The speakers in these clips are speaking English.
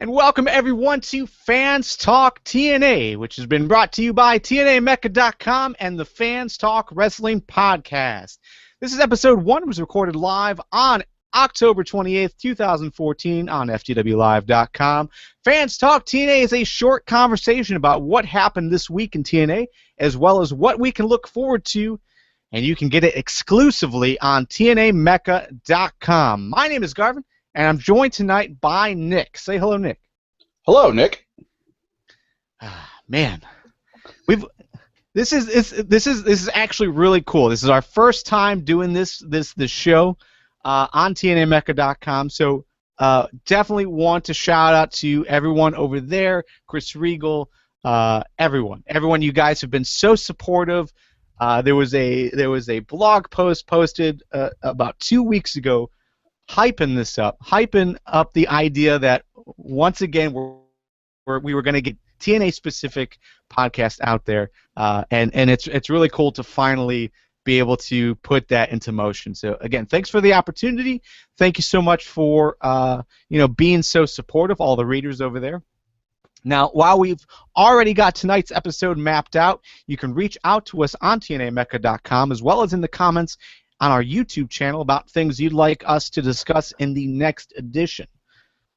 And welcome everyone to Fans Talk TNA, which has been brought to you by TNAMecca.com and the Fans Talk Wrestling Podcast. This is episode 1. It was recorded live on October 28th, 2014 on FTWLive.com. Fans Talk TNA is a short conversation about what happened this week in TNA, as well as what we can look forward to, and you can get it exclusively on TNAMecca.com. My name is Garvin. And I'm joined tonight by Nick. Say hello, Nick. Hello, Nick. Man, this is actually really cool. This is our first time doing this show on TNAMecca.com. So definitely want to shout out to everyone over there, Chris Regal, everyone. You guys have been so supportive. There was a blog post posted about 2 weeks ago, hyping up the idea that once again we were going to get TNA specific podcast out there, and it's really cool to finally be able to put that into motion. So again, thanks for the opportunity. Thank you so much for being so supportive, all the readers over there. Now, while we've already got tonight's episode mapped out, you can reach out to us on TNAMecca.com as well as in the comments on our YouTube channel about things you'd like us to discuss in the next edition.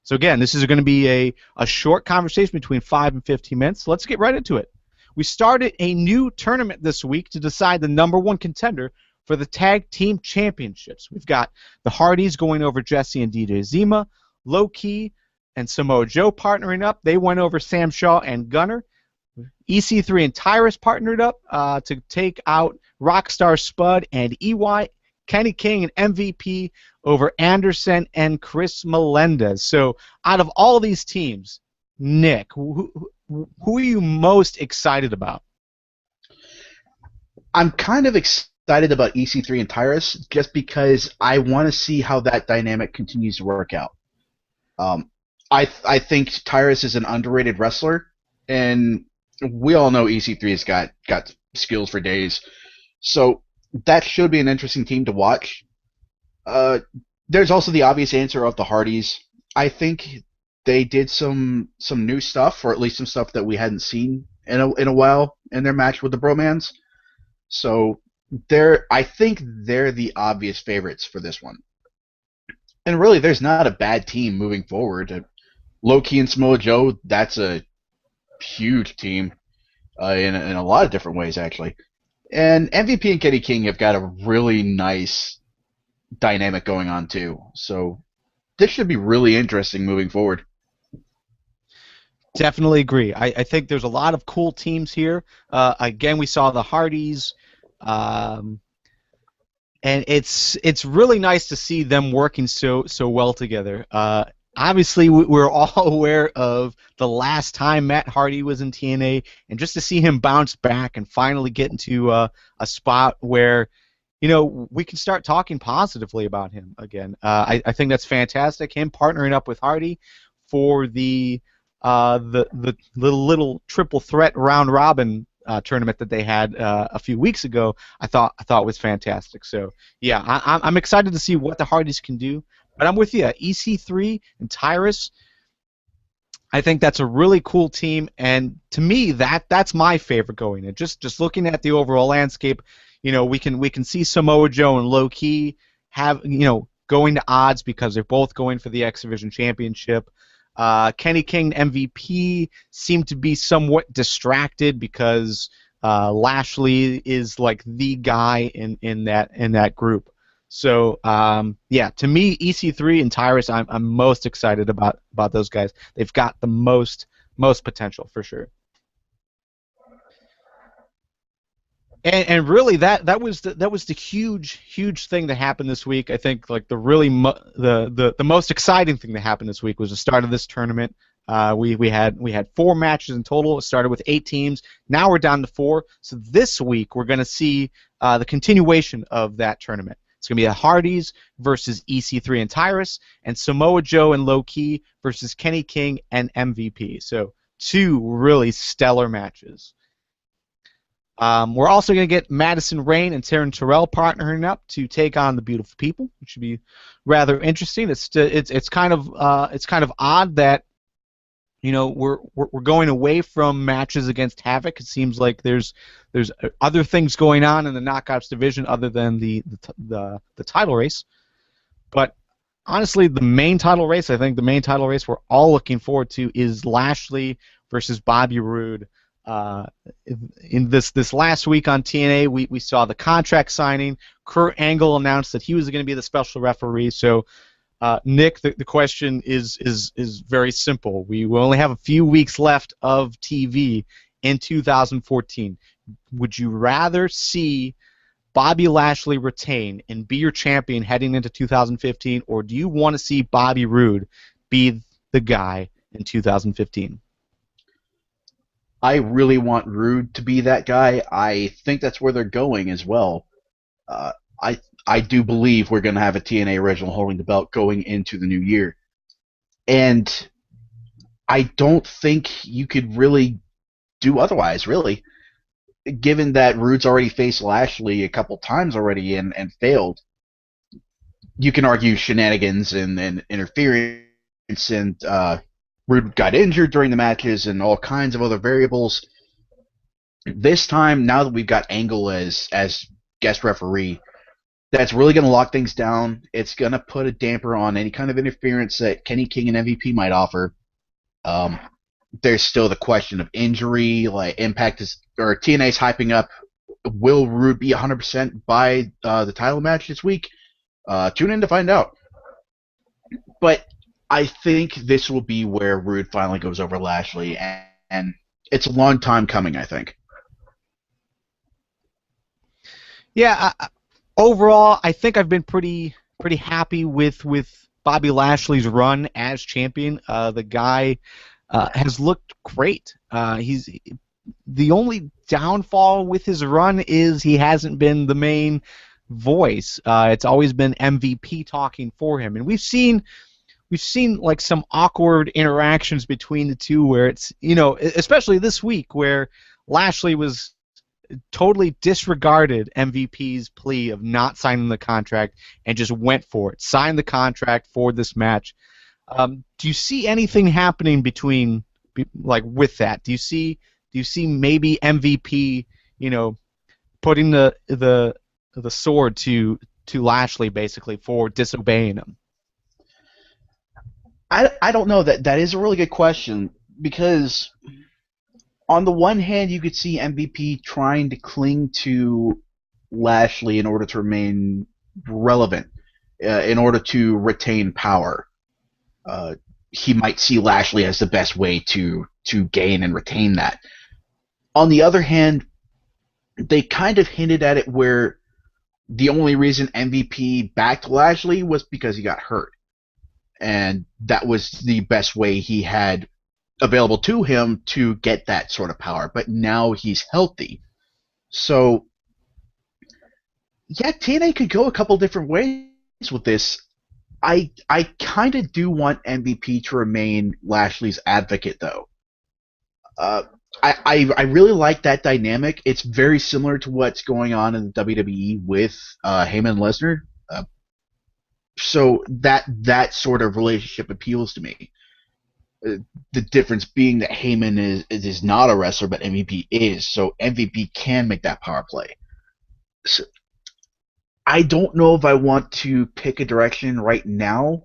So again, this is going to be a short conversation between 5 and 15 minutes. So let's get right into it. We started a new tournament this week to decide the #1 contender for the Tag Team Championships. We've got the Hardys going over Jesse and DJ Zema, Low Key and Samoa Joe partnering up. They went over Sam Shaw and Gunner. EC3 and Tyrus partnered up to take out Rockstar Spud and EY, Kenny King and MVP over Anderson and Chris Melendez. So out of all these teams, Nick, who are you most excited about? I'm kind of excited about EC3 and Tyrus just because I want to see how that dynamic continues to work out. I think Tyrus is an underrated wrestler, and we all know EC3's got skills for days. So that should be an interesting team to watch. There's also the obvious answer of the Hardys. I think they did some new stuff, or at least some stuff that we hadn't seen in a while in their match with the Bromans. So I think they're the obvious favorites for this one. And really, there's not a bad team moving forward. Low Key and Samoa Joe, that's a huge team in a lot of different ways, actually. And MVP and Kenny King have got a really nice dynamic going on, too. So this should be really interesting moving forward. Definitely agree. I think there's a lot of cool teams here. Again, we saw the Hardys, and it's really nice to see them working so well together. Obviously, we're all aware of the last time Matt Hardy was in TNA, and just to see him bounce back and finally get into a spot where, we can start talking positively about him again. I think that's fantastic. Him partnering up with Hardy for the little triple threat round robin tournament that they had a few weeks ago, I thought was fantastic. So yeah, I'm excited to see what the Hardys can do. But I'm with you. EC3 and Tyrus, I think that's a really cool team, and to me, that's my favorite going in. Just looking at the overall landscape, we can see Samoa Joe and Low Key going to odds because they're both going for the X Division Championship. Kenny King and MVP seem to be somewhat distracted because Lashley is like the guy in that group. So yeah, to me, EC3 and Tyrus, I'm most excited about those guys. They've got the most potential for sure. And really, that was the huge thing that happened this week. I think like the most exciting thing that happened this week was the start of this tournament. We had 4 matches in total. It started with 8 teams. Now we're down to 4. So this week we're going to see the continuation of that tournament. It's going to be the Hardys versus EC3 and Tyrus, and Samoa Joe and Low Key versus Kenny King and MVP. So 2 really stellar matches. We're also going to get Madison, Rayne, and Terell partnering up to take on the Beautiful People, which should be rather interesting. It's kind of odd that we're going away from matches against Havoc. It seems like there's other things going on in the Knockouts division other than the title race. But honestly, the main title race, I think the main title race we're all looking forward to is Lashley versus Bobby Roode. In this last week on TNA, we saw the contract signing. Kurt Angle announced that he was going to be the special referee. So, Nick, the question is very simple. We will only have a few weeks left of TV in 2014. Would you rather see Bobby Lashley retain and be your champion heading into 2015, or do you want to see Bobby Roode be the guy in 2015? I really want Roode to be that guy. I think that's where they're going as well. I do believe we're going to have a TNA original holding the belt going into the new year. And I don't think you could really do otherwise, really. Given that Roode's already faced Lashley a couple times already and failed, you can argue shenanigans and interference, and Roode got injured during the matches and all kinds of other variables. This time, now that we've got Angle as guest referee, that's really going to lock things down. It's going to put a damper on any kind of interference that Kenny King and MVP might offer. There's still the question of injury, like TNA's hyping up. Will Roode be 100% by the title match this week? Tune in to find out. But I think this will be where Roode finally goes over Lashley, and it's a long time coming, I think. Yeah, overall, I think I've been pretty happy with Bobby Lashley's run as champion. The guy has looked great. He's the only downfall with his run is he hasn't been the main voice. It's always been MVP talking for him, and we've seen like some awkward interactions between the two where it's, especially this week where Lashley was totally disregarded MVP's plea of not signing the contract and just went for it, signed the contract for this match. Do you see anything happening with that? Do you see maybe MVP, putting the sword to Lashley basically for disobeying him? I don't know. That is a really good question, because on the one hand, you could see MVP trying to cling to Lashley in order to remain relevant, in order to retain power. He might see Lashley as the best way to gain and retain that. On the other hand, they kind of hinted at it where the only reason MVP backed Lashley was because he got hurt. And that was the best way he had available to him to get that sort of power. But now he's healthy. So, yeah, TNA could go a couple different ways with this. I kind of do want MVP to remain Lashley's advocate, though. I really like that dynamic. It's very similar to what's going on in the WWE with Heyman and Lesnar. So that sort of relationship appeals to me. The difference being that Heyman is not a wrestler, but MVP is. So MVP can make that power play. So I don't know if I want to pick a direction right now,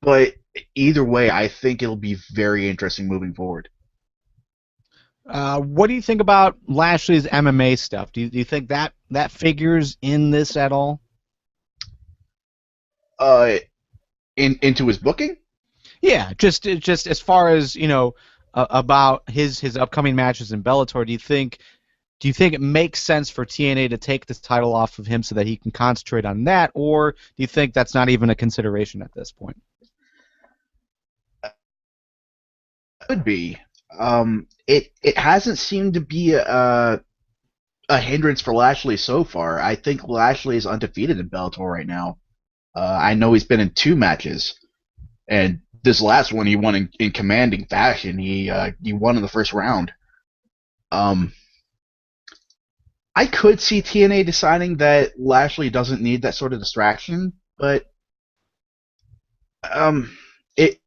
but either way, I think it'll be very interesting moving forward. What do you think about Lashley's MMA stuff? Do you think that figures in this at all? Into his booking? Yeah, just as far as about his upcoming matches in Bellator. Do you think it makes sense for TNA to take this title off of him so that he can concentrate on that, or do you think that's not even a consideration at this point? Could be. It hasn't seemed to be a hindrance for Lashley so far. I think Lashley is undefeated in Bellator right now. I know he's been in 2 matches, and this last one he won in commanding fashion. He won in the first round. I could see TNA deciding that Lashley doesn't need that sort of distraction, but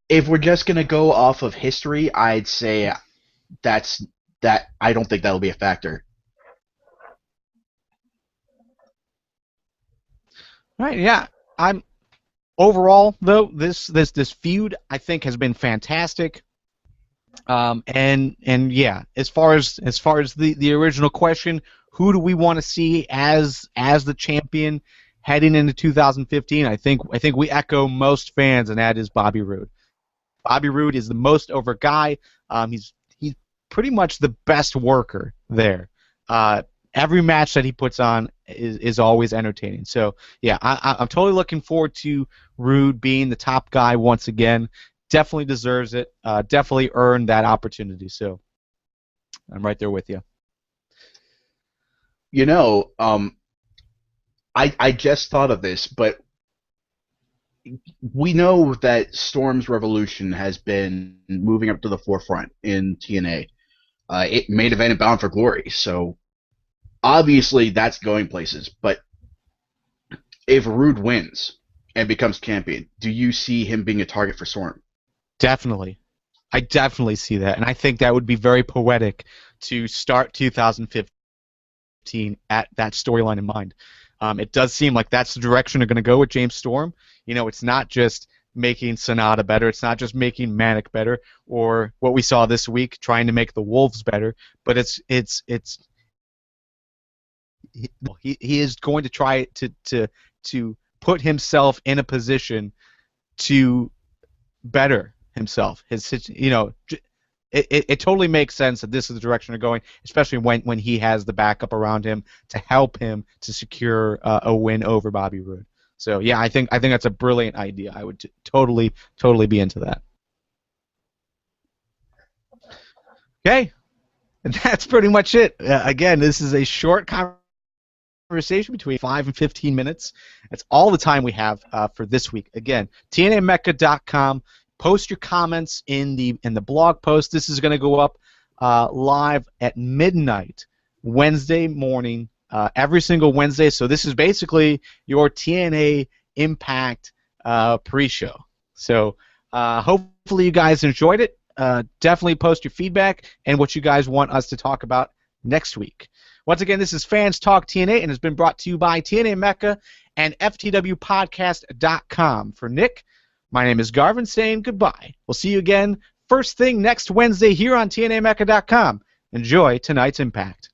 If we're just gonna go off of history, I'd say that I don't think that'll be a factor. All right, yeah. I'm overall though this feud I think has been fantastic. And yeah, as far as the original question, who do we want to see as the champion heading into 2015? I think we echo most fans, and that is Bobby Roode. Bobby Roode is the most over guy. He's pretty much the best worker there. Every match that he puts on is always entertaining. So yeah, I'm totally looking forward to Roode being the top guy once again. Definitely deserves it. Definitely earned that opportunity. So I'm right there with you. You know, I just thought of this, but we know that Storm's Revolution has been moving up to the forefront in TNA. It main event Bound for Glory, so obviously that's going places. But if Roode wins and becomes champion, do you see him being a target for Storm? Definitely. I definitely see that, and I think that would be very poetic to start 2015 at that storyline in mind. It does seem like that's the direction they're going to go with James Storm. You know, it's not just making Sonata better, it's not just making Manic better, or what we saw this week trying to make the Wolves better, but he is going to try to put himself in a position to better himself. It totally makes sense that this is the direction they're going, especially when he has the backup around him to help him to secure a win over Bobby Roode. So yeah, I think that's a brilliant idea. I would totally be into that. Okay, and that's pretty much it. Again, this is a short conversation between 5 and 15 minutes. That's all the time we have for this week. Again, TNAMecca.com. Post your comments in the blog post. This is going to go up live at midnight Wednesday morning, every single Wednesday. So this is basically your TNA Impact pre-show. So hopefully you guys enjoyed it. Definitely post your feedback and what you guys want us to talk about next week. Once again, this is Fans Talk TNA and has been brought to you by TNA Mecca and FTWpodcast.com. For Nick, my name is Garvin saying goodbye. We'll see you again first thing next Wednesday here on TNAMecca.com. Enjoy tonight's Impact.